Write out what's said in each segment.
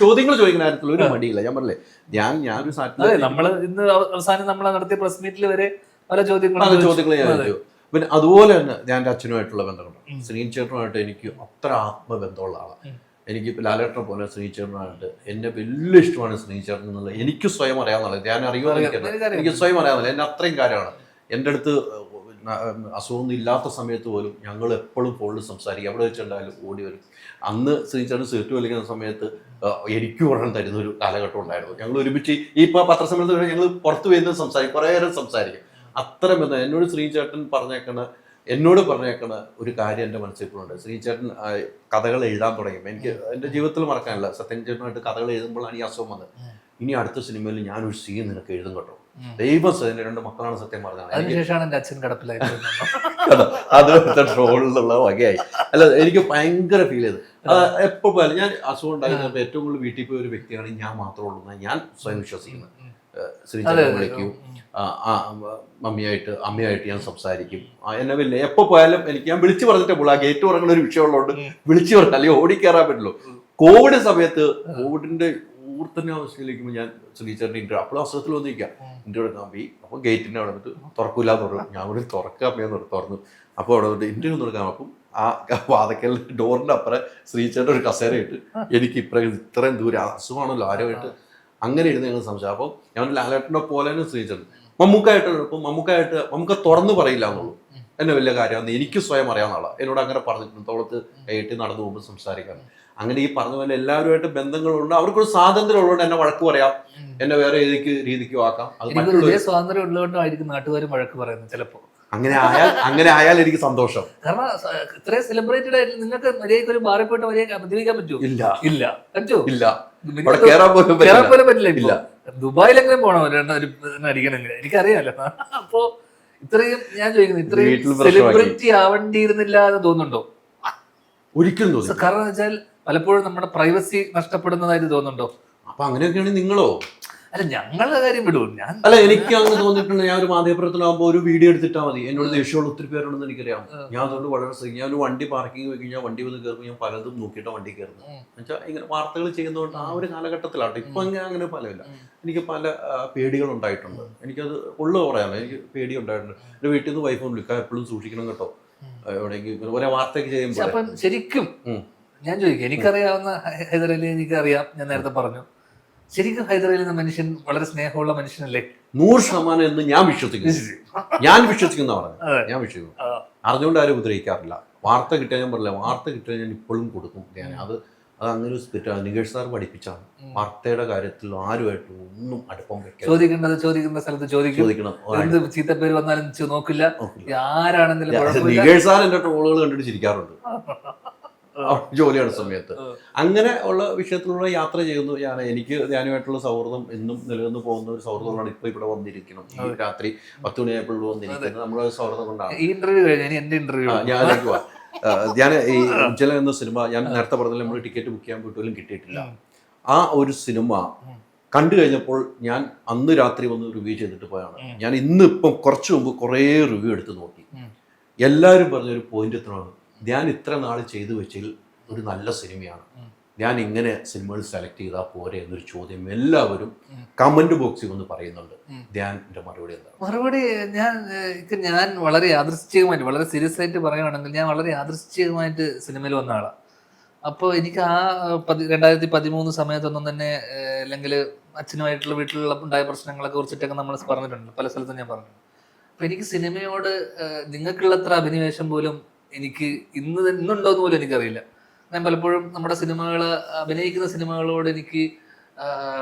ചോദ്യങ്ങൾ ചോദിക്കുന്ന കാര്യത്തിൽ ഒരു മടിയില്ല. ഞാൻ പറഞ്ഞില്ലേ, ഞാനൊരു സാറ്റിലൈറ്റ് നമ്മള് ഇന്ന് അവസാനം നമ്മളെ നടത്തിയ പ്രസ് മീറ്റിൽ വരെ പല ചോദ്യങ്ങൾ ഞാൻ ചോദിച്ചു. പിന്നെ അതുപോലെ തന്നെ ഞാൻ എൻ്റെ അച്ഛനുമായിട്ടുള്ള ബന്ധമുണ്ട്. ശ്രീചേട്ടനുമായിട്ട് എനിക്ക് അത്ര ആത്മബന്ധമുള്ള ആളാണ്. എനിക്ക് ലാലേട്ടനെ പോലെ ശ്രീചേട്ടനായിട്ട് എന്നെ വലിയ ഇഷ്ടമാണ്. ശ്രീചേട്ടൻ എന്നുള്ളത് എനിക്ക് സ്വയം അറിയാവുന്നത്, ഞാൻ അറിയുമെന്ന് എനിക്ക് സ്വയം അറിയാവുന്നില്ല. എന്നെ അത്രയും കാര്യമാണ്. എൻ്റെ അടുത്ത് അസുഖമൊന്നും ഇല്ലാത്ത സമയത്ത് പോലും ഞങ്ങൾ എപ്പോഴും ഫോണിൽ സംസാരിക്കും. അവിടെ വെച്ചുണ്ടായാലും ഓടി വരും. അന്ന് ശ്രീചേട്ടൻ സീറ്റ് വലിക്കുന്ന സമയത്ത് എനിക്ക് ഒരെണ്ണം തരുന്ന ഒരു കാലഘട്ടം ഉണ്ടായിരുന്നു. ഞങ്ങൾ ഒരുമിച്ച് ഇപ്പോൾ പത്രസമ്മേളനത്തിൽ ഞങ്ങൾ പുറത്ത് വരുന്നത് സംസാരിക്കും, കുറേ നേരം സംസാരിക്കും. അത്രയും ബന്ധം. എന്നോട് പറഞ്ഞേക്കണ ഒരു കാര്യം എൻ്റെ മനസ്സിലുണ്ട്. ശ്രീചേട്ടൻ കഥകൾ എഴുതാൻ തുടങ്ങിയപ്പോൾ എനിക്ക് എൻ്റെ ജീവിതത്തിൽ മറക്കാനില്ല. സത്യൻ ചേട്ടനായിട്ട് കഥകൾ എഴുതുമ്പോഴാണ് ഈ അസുഖം വന്നത്. ഇനി അടുത്ത സിനിമയിൽ ഞാനൊരു സീൻ നിനക്ക് എഴുതും കേട്ടോ. ദൈവം എൻ്റെ 2 മക്കളാണ് സത്യം പറഞ്ഞത്. അതിനുശേഷമാണ് എൻ്റെ അച്ഛൻ കിടപ്പിലായി. അത് ട്രോളിലുള്ള വകയായി. അല്ല, എനിക്ക് ഭയങ്കര ഫീൽ ചെയ്ത്. എപ്പോൾ പോയാലും ഞാൻ അസുഖം ഉണ്ടായിരുന്നപ്പോൾ ഏറ്റവും കൂടുതൽ വീട്ടിൽ പോയ ഒരു വ്യക്തിയാണ് ഞാൻ മാത്രമേ ഉള്ളൂ എന്നാണ് ഞാൻ സ്വയം വിശ്വസിക്കുന്നത്. ശ്രീചേട്ടൻ വിളിക്കും, അമ്മയായിട്ട് ഞാൻ സംസാരിക്കും. എന്നെ വലിയ എപ്പോൾ പോയാലും എനിക്ക് ഞാൻ വിളിച്ചു പറഞ്ഞിട്ടേ പോലും. ആ ഗേറ്റ് തുറങ്ങുന്ന ഒരു വിഷയമുള്ളതുകൊണ്ട് വിളിച്ചു പറഞ്ഞ, അല്ലെങ്കിൽ ഓടിക്കയറാൻ പറ്റുള്ളൂ. കോവിഡ് സമയത്ത് കോവിഡിന്റെ ഊർത്തന്നെ അവസ്ഥയിലേക്കുമ്പോൾ ഞാൻ ശ്രീചേട്ടൻ്റെ ഇന്റർവ്യൂ അപ്പോഴും അസുഖത്തിൽ വന്നിരിക്കാം. ഇന്റർവ്യൂ എടുക്കാൻ പോയി. അപ്പോൾ ഗേറ്റിൻ്റെ അവിടെ വന്നിട്ട് തുറക്കില്ലാന്ന് പറഞ്ഞു. ഞാൻ ഇവിടെ തുറക്കാൻ അമ്മയെന്ന് തുറന്നു. അപ്പോൾ അവിടെ വന്നിട്ട് ഇന്റർവ്യൂ തുറക്കാൻ. അപ്പം ആ വാതക്കൽ ഡോറിൻ്റെ അപ്പുറം ശ്രീചേട്ടൻ ഒരു കസേരയിട്ട് എനിക്ക് ഇത്രയും ദൂരം അസുഖമാണല്ലോ ആരുമായിട്ട് അങ്ങനെ ഇരുന്ന് ഞങ്ങൾ സംശയം. അപ്പം ഞാൻ ലാലേട്ടനെ പോലെ തന്നെ ശ്രീചേട്ടൻ മമ്മൂക്ക തുറന്നു പറയില്ല എന്നുള്ളൂ. എന്നെ വലിയ കാര്യമാണ്. എനിക്ക് സ്വയം അറിയാവുന്ന ആളാണ്. എന്നോട് അങ്ങനെ പറഞ്ഞിട്ടുണ്ട്. തോളത്ത് കൈയിട്ട് നടന്നു പോകുമ്പോൾ സംസാരിക്കാൻ. അങ്ങനെ ഈ പറഞ്ഞ പോലെ എല്ലാവരുമായിട്ട് ബന്ധങ്ങളുണ്ട്. അവർക്കൊരു സ്വാതന്ത്ര്യം ഉള്ളതുകൊണ്ട് എന്നെ വഴക്ക് പറയാം, എന്നെ വേറെ രീതിക്കും ആക്കാം. അത് സ്വാതന്ത്ര്യം ഉള്ളതുകൊണ്ടായിരിക്കും നാട്ടുകാരും വഴക്ക് പറയുന്നത് ചിലപ്പോൾ. അങ്ങനെ ആയാൽ എനിക്ക് സന്തോഷം. കാരണം ഇത്രയും സെലിബ്രേറ്റഡ് ആയിട്ട് നിങ്ങൾക്ക് മര്യാദയ്ക്ക് ഒരു ബാറിൽ പോയിട്ട് മര്യാദ മദ്യപിക്കാൻ പറ്റുമോ? ഇല്ല. കേറാൻ പോലും പറ്റില്ല. ദുബായിലെങ്കിലും പോകണം അടിക്കണമെങ്കിൽ. എനിക്കറിയാമല്ലോ. അപ്പോ ഇത്രയും ഞാൻ ചോദിക്കുന്നത്, ഇത്രയും സെലിബ്രിറ്റി ആവേണ്ടിയിരുന്നില്ല എന്ന് തോന്നുന്നുണ്ടോ? ഒരിക്കലും തോന്നുന്നു. കാരണം വെച്ചാൽ പലപ്പോഴും നമ്മുടെ പ്രൈവസി നഷ്ടപ്പെടുന്നതായിട്ട് തോന്നുന്നുണ്ടോ? അപ്പൊ അങ്ങനെയൊക്കെയാണെങ്കിൽ നിങ്ങളോ? അല്ല, ഞങ്ങളുടെ കാര്യം വിടും. എനിക്ക് അങ്ങ് തോന്നിയിട്ടുണ്ട്. ഞാൻ ഒരു മാധ്യമപ്രവർത്തനമാകുമ്പോൾ ഒരു വീഡിയോ എടുത്തിട്ടാൽ മതി. എന്നോട് ദേഷ്യമുള്ള ഒത്തിരി പേരുണ്ടെന്ന് എനിക്കറിയാം. ഞാൻ അതുകൊണ്ട് വളരെ ഞാൻ ഒരു വണ്ടി പാർക്കിംഗ് വെക്കും. ഞാൻ വണ്ടി വന്ന് കയറുമ്പോൾ ഞാൻ പലതും നോക്കിയിട്ടാണ് വണ്ടി കയറുന്നത്. എന്നുവെച്ചാൽ ഇങ്ങനെ വാർത്തകൾ ചെയ്യുന്നതുകൊണ്ട് ആ ഒരു കാലഘട്ടത്തിലാണ്. ഇപ്പൊ അങ്ങനെ പലവില്ല. എനിക്ക് പല പേടികൾ ഉണ്ടായിട്ടുണ്ട്. എനിക്കത് ഉള്ളത് പറയാമല്ലോ. എനിക്ക് പേടി ഉണ്ടായിട്ടുണ്ട്. എൻ്റെ വീട്ടിൽ നിന്ന് വൈഫും വിളിക്കാൻ എപ്പോഴും സൂക്ഷിക്കണം കേട്ടോ. എവിടെയെങ്കിലും ഒരേ വാർത്തയൊക്കെ ചെയ്യുമ്പോൾ. അപ്പം ശരിക്കും ഞാൻ ചോദിക്കും, എനിക്കറിയാവുന്ന ഹൈദരലി എനിക്കറിയാം. ഞാൻ നേരത്തെ പറഞ്ഞു, ശരിക്കും ഹൈദരലി എന്ന മനുഷ്യൻ വളരെ സ്നേഹമുള്ള മനുഷ്യനല്ലേ? 100% എന്ന് ഞാൻ വിശ്വസിക്കുന്നു. ഞാൻ വിശ്വസിക്കുന്നു. അറിഞ്ഞുകൊണ്ട് ആരും ഉപദ്രവിക്കാറില്ല. വാർത്ത കിട്ടിയാൽ ഞാൻ പറഞ്ഞില്ല, വാർത്ത കിട്ടിയാൽ ഞാൻ ഇപ്പോഴും കൊടുക്കും. അത് അങ്ങനെ ഒരു സ്പിരിറ്റാണ്. നികേഷ് സാർ പഠിപ്പിച്ചാണ്. വാർത്തയുടെ കാര്യത്തിൽ ആരുമായിട്ട് ഒന്നും അടുപ്പം വെക്കാം. ചോദിക്കുന്ന സ്ഥലത്ത് ചോദിക്കണം. എന്ത് ചീത്തപ്പേര് വന്നാലും നോക്കില്ല. ആരാണെങ്കിലും നികേഷ് സാർ എന്റെ ട്രോളുകൾ കണ്ടിട്ട് ചിരിക്കാറുണ്ട് ജോലിയുടെ സമയത്ത്. അങ്ങനെ ഉള്ള വിഷയത്തിലുള്ള യാത്ര ചെയ്യുന്നു. എനിക്ക് ഞാനുമായിട്ടുള്ള സൗഹൃദം എന്നും നിലനിന്ന് പോകുന്ന ഒരു സൗഹൃദമാണ്. ഇപ്പൊ ഇവിടെ വന്നിരിക്കണം. ഈ രാത്രി 10 മണിയായപ്പോൾ വന്നിരിക്കുന്നത് നമ്മുടെ സൗഹൃദം കൊണ്ടാണ്. ഈ ഇന്റർവ്യൂ കഴിഞ്ഞ എന്റെ ഇന്റർവ്യൂ ഞാൻ ഈ ഉജ്ജ്വല എന്ന സിനിമ ഞാൻ നേരത്തെ പറഞ്ഞാൽ നമ്മൾ ടിക്കറ്റ് ബുക്ക് ചെയ്യാൻ പോയിട്ടും കിട്ടിയിട്ടില്ല. ആ ഒരു സിനിമ കണ്ടു കഴിഞ്ഞപ്പോൾ ഞാൻ അന്ന് രാത്രി വന്ന് റിവ്യൂ ചെയ്തിട്ട് പോയാണ്. ഞാൻ ഇപ്പം കുറച്ചു മുമ്പ് കുറേ റിവ്യൂ എടുത്ത് നോക്കി. എല്ലാവരും പറഞ്ഞൊരു പോയിന്റ് എത്രയാണ്, ഞാൻ ഇത്ര നാൾ ചെയ്തു വെച്ചതിൽ ഒരു നല്ല സിനിമയാണ്, ഞാൻ ഇങ്ങനെ സിനിമകൾ സെലക്ട് ചെയ്താൽ പോരെ എന്നൊരു ചോദ്യം എല്ലാവരും കമന്റ് ബോക്സിൽ വന്ന് പറയുന്നുണ്ട്. ധ്യാനിന്റെ മറുപടി എന്താ? മറുപടി ഞാൻ വളരെ യാദൃശ്ചികമായിട്ട്, വളരെ സീരിയസ് ആയിട്ട് പറയുകയാണെങ്കിൽ, ഞാൻ വളരെ യാദൃശ്ചികമായിട്ട് സിനിമയിൽ വന്ന ആളാണ്. അപ്പോൾ എനിക്ക് ആ 2013 സമയത്തൊന്നും തന്നെ, അല്ലെങ്കിൽ അച്ഛനുമായിട്ടുള്ള വീട്ടിലുള്ള ഉണ്ടായ പ്രശ്നങ്ങളെ കുറിച്ചിട്ടൊക്കെ നമ്മൾ പറഞ്ഞിട്ടുണ്ട്, പല സ്ഥലത്തും ഞാൻ പറഞ്ഞു. അപ്പൊ എനിക്ക് സിനിമയോട് നിങ്ങൾക്കുള്ളത്ര അഭിനിവേശം പോലും എനിക്ക് ഇന്നുണ്ടോന്ന് പോലും എനിക്കറിയില്ല. ഞാൻ പലപ്പോഴും നമ്മുടെ അഭിനയിക്കുന്ന സിനിമകളോട് എനിക്ക്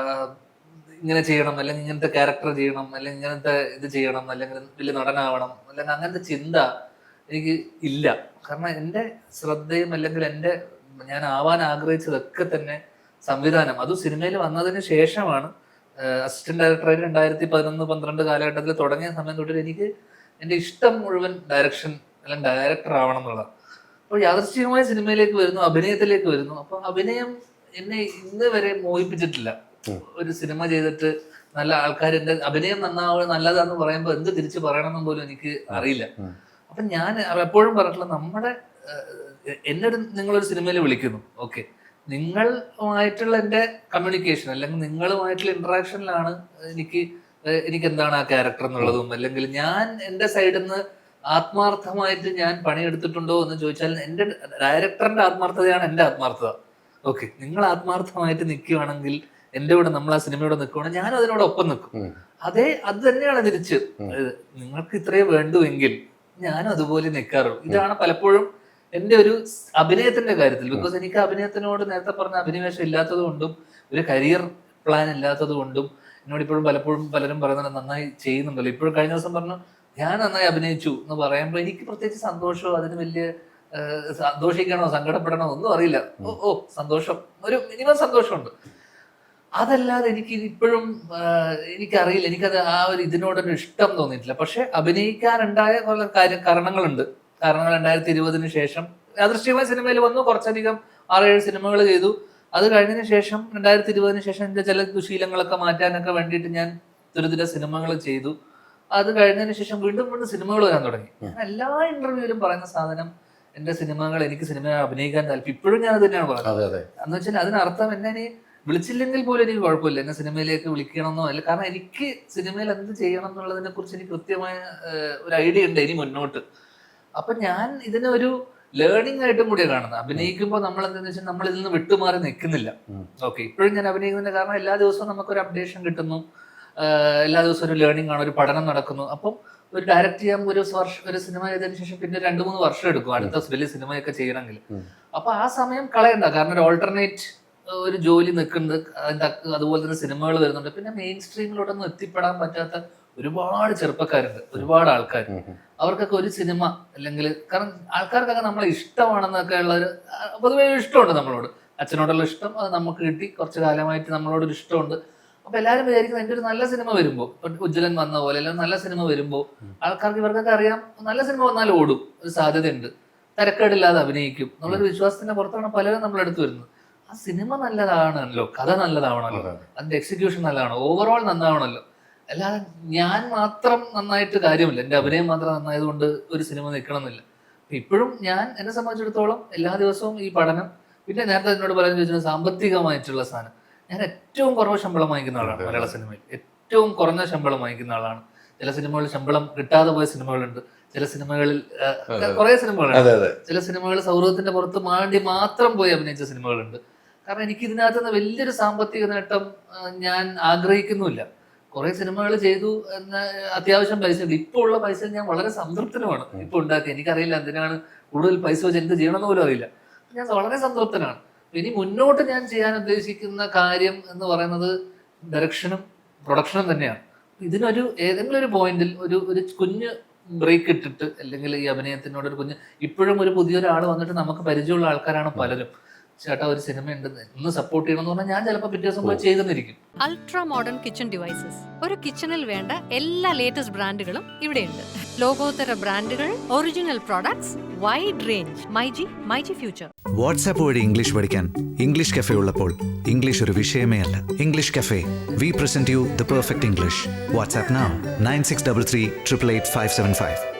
ഇങ്ങനെ ചെയ്യണം, അല്ലെങ്കിൽ ഇങ്ങനത്തെ ക്യാരക്ടർ ചെയ്യണം, അല്ലെങ്കിൽ ഇങ്ങനത്തെ ഇത് ചെയ്യണം, അല്ലെങ്കിൽ വലിയ നടനാവണം, അല്ലെങ്കിൽ അങ്ങനത്തെ ചിന്ത എനിക്ക് ഇല്ല. കാരണം എൻ്റെ ശ്രദ്ധയും അല്ലെങ്കിൽ ഞാൻ ആവാൻ ആഗ്രഹിച്ചതൊക്കെ തന്നെ സംവിധാനം, അതും സിനിമയിൽ വന്നതിന് ശേഷമാണ്. അസിസ്റ്റന്റ് ഡയറക്ടറായിട്ട് 2011-12 കാലഘട്ടത്തിൽ തുടങ്ങിയ സമയം തൊട്ട് എനിക്ക് എൻ്റെ ഇഷ്ടം മുഴുവൻ ഡയറക്ഷൻ അല്ലെങ്കിൽ ഡയറക്ടർ ആവണം എന്നുള്ളതാണ്. അപ്പോൾ യാദൃശ്ചികമായ സിനിമയിലേക്ക് വരുന്നു, അഭിനയത്തിലേക്ക് വരുന്നു. അപ്പോൾ അഭിനയം എന്നെ ഇന്ന് വരെ മോഹിപ്പിച്ചിട്ടില്ല. ഒരു സിനിമ ചെയ്തിട്ട് നല്ല ആൾക്കാർ എൻ്റെ അഭിനയം നല്ലതാന്ന് പറയുമ്പോൾ എന്ത് തിരിച്ച് പറയണമെന്ന് പോലും എനിക്ക് അറിയില്ല. അപ്പം ഞാൻ എപ്പോഴും പറഞ്ഞിട്ടുള്ള, എന്നോട് നിങ്ങളൊരു സിനിമയിൽ വിളിക്കുന്നു, ഓക്കെ, നിങ്ങളുമായിട്ടുള്ള എൻ്റെ കമ്മ്യൂണിക്കേഷൻ അല്ലെങ്കിൽ നിങ്ങളുമായിട്ടുള്ള ഇന്ററാക്ഷനിലാണ് എനിക്ക് എന്താണ് ആ ക്യാരക്ടർ എന്നുള്ളതും, അല്ലെങ്കിൽ ഞാൻ എൻ്റെ സൈഡിൽ നിന്ന് ആത്മാർത്ഥമായിട്ട് ഞാൻ പണിയെടുത്തിട്ടുണ്ടോ എന്ന് ചോദിച്ചാൽ എൻ്റെ ഡയറക്ടറിന്റെ ആത്മാർത്ഥതയാണ് എൻ്റെ ആത്മാർത്ഥത. ഓക്കെ, നിങ്ങൾ ആത്മാർത്ഥമായിട്ട് നിൽക്കുകയാണെങ്കിൽ എൻ്റെ കൂടെ, നമ്മൾ ആ സിനിമയോടെ നിൽക്കുകയാണെങ്കിൽ ഞാൻ അതിനോടൊപ്പം നിൽക്കും. അത് തന്നെയാണ് തിരിച്ച്. നിങ്ങൾക്ക് ഇത്രയേ വേണ്ടുവെങ്കിൽ ഞാനും അതുപോലെ നിൽക്കാറുള്ളൂ. ഇതാണ് പലപ്പോഴും എൻ്റെ ഒരു അഭിനയത്തിന്റെ കാര്യത്തിൽ. ബിക്കോസ് എനിക്ക് അഭിനയത്തിനോട് നേരത്തെ പറഞ്ഞ അഭിനിവേശം ഇല്ലാത്തത് കൊണ്ടും ഒരു കരിയർ പ്ലാൻ ഇല്ലാത്തത് കൊണ്ടും എന്നോട് ഇപ്പോഴും പലപ്പോഴും പലരും പറയുന്നത് നന്നായി ചെയ്യുന്നുണ്ടല്ലോ. ഇപ്പോഴും കഴിഞ്ഞ ദിവസം പറഞ്ഞു ഞാൻ നന്നായി അഭിനയിച്ചു എന്ന് പറയുമ്പോൾ എനിക്ക് പ്രത്യേകിച്ച് സന്തോഷമോ അതിന് വലിയ സന്തോഷിക്കണോ സങ്കടപ്പെടണോ ഒന്നും അറിയില്ല. ഓ സന്തോഷം, ഒരു മിനിമം സന്തോഷമുണ്ട്. അതല്ലാതെ എനിക്ക് ഇപ്പോഴും എനിക്കറിയില്ല, എനിക്കത് ആ ഒരു ഇതിനോടൊരു ഇഷ്ടം തോന്നിയിട്ടില്ല. പക്ഷെ അഭിനയിക്കാനുണ്ടായ കുറെ കാരണങ്ങളുണ്ട്. 2020 ശേഷം യാദൃശ്ചികമായ സിനിമയിൽ വന്നു, കുറച്ചധികം 6-7 സിനിമകൾ ചെയ്തു. അത് കഴിഞ്ഞതിന് ശേഷം 2020 ശേഷം എൻ്റെ ചില ദുശീലങ്ങളൊക്കെ മാറ്റാനൊക്കെ വേണ്ടിയിട്ട് ഞാൻ തുരുതുര സിനിമകൾ ചെയ്തു. അത് കഴിഞ്ഞതിന് ശേഷം വീണ്ടും സിനിമകൾ വരാൻ തുടങ്ങി. ഞാൻ എല്ലാ ഇന്റർവ്യൂവിലും പറയുന്ന സാധനം, എൻ്റെ സിനിമകൾ, എനിക്ക് സിനിമ അഭിനയിക്കാൻ താല്പര്യം. ഇപ്പോഴും ഞാൻ അത് തന്നെയാണ് പറയുന്നത്. എന്ന് വെച്ചാൽ അതിനർത്ഥം എന്നെ വിളിച്ചില്ലെങ്കിൽ പോലും എനിക്ക് കുഴപ്പമില്ല, എന്നെ സിനിമയിലേക്ക് വിളിക്കണമെന്നോ അല്ല. കാരണം എനിക്ക് സിനിമയിൽ എന്ത് ചെയ്യണം എന്നുള്ളതിനെ കുറിച്ച് എനിക്ക് കൃത്യമായ ഒരു ഐഡിയ ഉണ്ട് ഇനി മുന്നോട്ട്. അപ്പൊ ഞാൻ ഇതിനൊരു ലേണിംഗ് ആയിട്ടും കൂടിയാണ് കാണുന്നത്. അഭിനയിക്കുമ്പോൾ നമ്മൾ എന്താണെന്ന് വെച്ചാൽ നമ്മൾ ഇതിൽ നിന്ന് വിട്ടുമാറി നിൽക്കുന്നില്ല. ഓക്കെ, ഇപ്പോഴും ഞാൻ അഭിനയിക്കുന്നതിന്റെ കാരണം എല്ലാ ദിവസവും നമുക്കൊരു അപ്ഡേഷൻ കിട്ടുന്നു, എല്ലാ ദിവസവും ഒരു ലേണിംഗ് ആണ്, ഒരു പഠനം നടക്കുന്നു. അപ്പം ഒരു ഡയറക്റ്റ് ചെയ്യാൻ ഒരു സിനിമ ചെയ്തതിനു ശേഷം പിന്നെ 2-3 വർഷം എടുക്കും അടുത്ത വലിയ സിനിമയൊക്കെ ചെയ്യണമെങ്കിൽ. അപ്പൊ ആ സമയം കളയണ്ട. കാരണം ഒരു ഓൾട്ടർനേറ്റ് ഒരു ജോലി നിൽക്കുന്നുണ്ട്, അതുപോലെ തന്നെ സിനിമകൾ വരുന്നുണ്ട്. പിന്നെ മെയിൻ സ്ട്രീമിലോട്ടൊന്നും എത്തിപ്പെടാൻ പറ്റാത്ത ഒരുപാട് ചെറുപ്പക്കാരുണ്ട്, ഒരുപാട് ആൾക്കാർ. അവർക്കൊക്കെ ഒരു സിനിമ അല്ലെങ്കിൽ, കാരണം ആൾക്കാർക്കൊക്കെ നമ്മളെ ഇഷ്ടമാണെന്നൊക്കെ ഉള്ളൊരു പൊതുവേ ഇഷ്ടമുണ്ട് നമ്മളോട്. അച്ഛനോടുള്ള ഇഷ്ടം അത് നമുക്ക് കിട്ടി, കുറച്ച് കാലമായിട്ട് നമ്മളോടൊരു ഇഷ്ടമുണ്ട്. അപ്പൊ എല്ലാവരും വിചാരിക്കുന്നത് എൻ്റെ ഒരു നല്ല സിനിമ വരുമ്പോൾ, ഇപ്പൊ ഉജ്ജ്വലൻ വന്ന പോലെ അല്ലെങ്കിൽ നല്ല സിനിമ വരുമ്പോൾ ആൾക്കാർക്ക് ഇവർക്കൊക്കെ അറിയാം നല്ല സിനിമ വന്നാൽ ഓടും, ഒരു സാധ്യതയുണ്ട്, തരക്കേടില്ലാതെ അഭിനയിക്കും എന്നുള്ളൊരു വിശ്വാസത്തിന്റെ പുറത്താണ് പലരും നമ്മളെടുത്ത് വരുന്നത്. ആ സിനിമ നല്ലതാണല്ലോ, കഥ നല്ലതാവണല്ലോ, അതിന്റെ എക്സിക്യൂഷൻ നല്ലതാണോ, ഓവറോൾ നന്നാവണല്ലോ. അല്ലാതെ ഞാൻ മാത്രം നന്നായിട്ട് കാര്യമില്ല, എൻ്റെ അഭിനയം മാത്രം നന്നായതുകൊണ്ട് ഒരു സിനിമ നിൽക്കണമെന്നില്ല. ഇപ്പോഴും ഞാൻ എന്നെ സംബന്ധിച്ചിടത്തോളം എല്ലാ ദിവസവും ഈ പഠനം, പിന്നെ നേരത്തെ എന്നോട് പറയാൻ ചോദിച്ചാൽ സാമ്പത്തികമായിട്ടുള്ള സാധനം. ഞാൻ ഏറ്റവും കുറവ് ശമ്പളം വാങ്ങിക്കുന്ന ആളാണ് മലയാള സിനിമയിൽ, ഏറ്റവും കുറഞ്ഞ ശമ്പളം വാങ്ങിക്കുന്ന ആളാണ്. ചില സിനിമകളിൽ ശമ്പളം കിട്ടാതെ പോയ സിനിമകളുണ്ട്, ചില സിനിമകളിൽ കുറെ സിനിമകളുണ്ട്, ചില സിനിമകൾ സൗഹൃദത്തിന്റെ പുറത്ത് മാണ്ടി മാത്രം പോയി അഭിനയിച്ച സിനിമകളുണ്ട്. കാരണം എനിക്ക് ഇതിനകത്തുനിന്ന് വലിയൊരു സാമ്പത്തിക നേട്ടം ഞാൻ ആഗ്രഹിക്കുന്നുമില്ല. കുറെ സിനിമകൾ ചെയ്തു എന്ന അത്യാവശ്യം പൈസ ഉണ്ട്. ഇപ്പോൾ ഉള്ള പൈസ ഞാൻ വളരെ സംതൃപ്തനുമാണ് ഇപ്പൊ ഉണ്ടാക്കി. എനിക്കറിയില്ല എന്തിനാണ് കൂടുതൽ പൈസ വെച്ച് എന്ത് ചെയ്യണമെന്ന് പോലും അറിയില്ല. ഞാൻ വളരെ സംതൃപ്തനാണ്. ഇനി മുന്നോട്ട് ഞാൻ ചെയ്യാൻ ഉദ്ദേശിക്കുന്ന കാര്യം എന്ന് പറയുന്നത് ഡയറക്ഷനും പ്രൊഡക്ഷനും തന്നെയാണ്. ഇതിനൊരു ഏതെങ്കിലും ഒരു പോയിന്റിൽ ഒരു കുഞ്ഞ് ബ്രേക്ക് ഇട്ടിട്ട്, അല്ലെങ്കിൽ ഈ അഭിനയത്തിനോട് ഒരു കുഞ്ഞ്, ഇപ്പോഴും ഒരു പുതിയൊരാൾ വന്നിട്ട് നമുക്ക് പരിചയമുള്ള ആൾക്കാരാണ് പലരും. ചേട്ടാ ഒരു സിനിമ ഉണ്ട്, ഒന്ന് സപ്പോർട്ട് ചെയ്യണമെന്ന് പറഞ്ഞാൽ ഞാൻ ചിലപ്പോൾ പിറ്റേ ദിവസം പോയി ചെയ്തെന്നിരിക്കും. അൾട്രാ മോഡേൺ കിച്ചൺ ഡിവൈസസ്, ഒരു കിച്ചണിൽ വേണ്ട എല്ലാ ലേറ്റസ്റ്റ് ബ്രാൻഡുകളും ഇവിടെയുണ്ട്. ലോകോത്തര ബ്രാൻഡുകൾ, original products, wide range. MyG future. WhatsApp വഴി ഇംഗ്ലീഷ് പഠിക്കാൻ ഇംഗ്ലീഷ് കഫേ ഉള്ളപ്പോൾ ഇംഗ്ലീഷ് ഒരു വിഷയമേ അല്ല. English cafe, we present you the perfect English. WhatsApp now 9633 888 575.